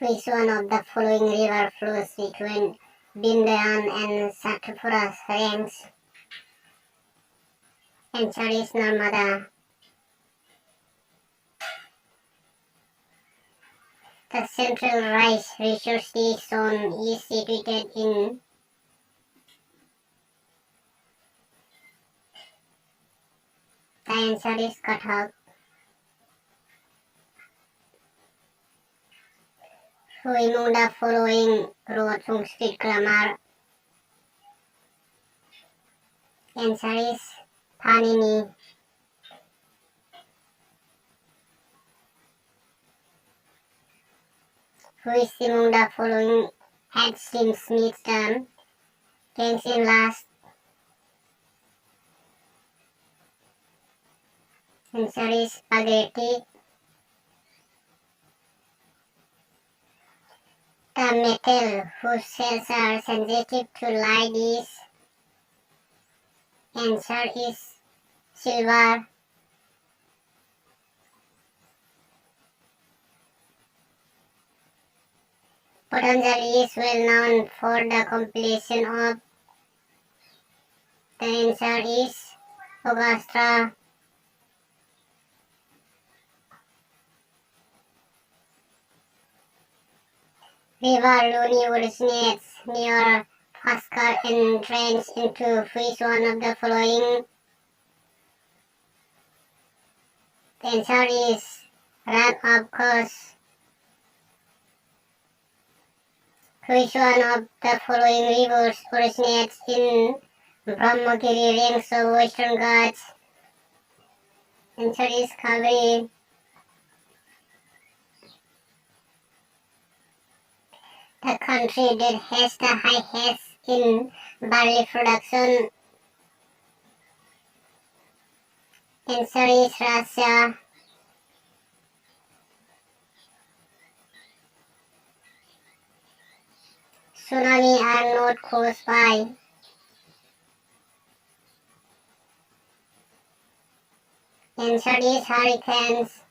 Which one of the following river flows between Bindayan and Satpura range? Answer is Narmada. The Central Rice Resource Zone is situated in the answer is Cuttack. Who among the following wrote Sanskrit grammar? Answer is Panini. Who is among the following had Slim Smith done? Kings in last. Answer is spaghetti. The metal whose cells are sensitive to light is. Answer is silver. Patanjali is well known for the compilation of. The answer is Augusta. River Luni originates near Pushkar and drains into which one of the following? The answer is Rann, of course. Which one of the following rivers originates in Brahmagiri range of Western Ghats? Answer is Cauvery. The country that has the highest in barley production. Answer is Russia. Tsunamis are not caused by. Answer is hurricanes.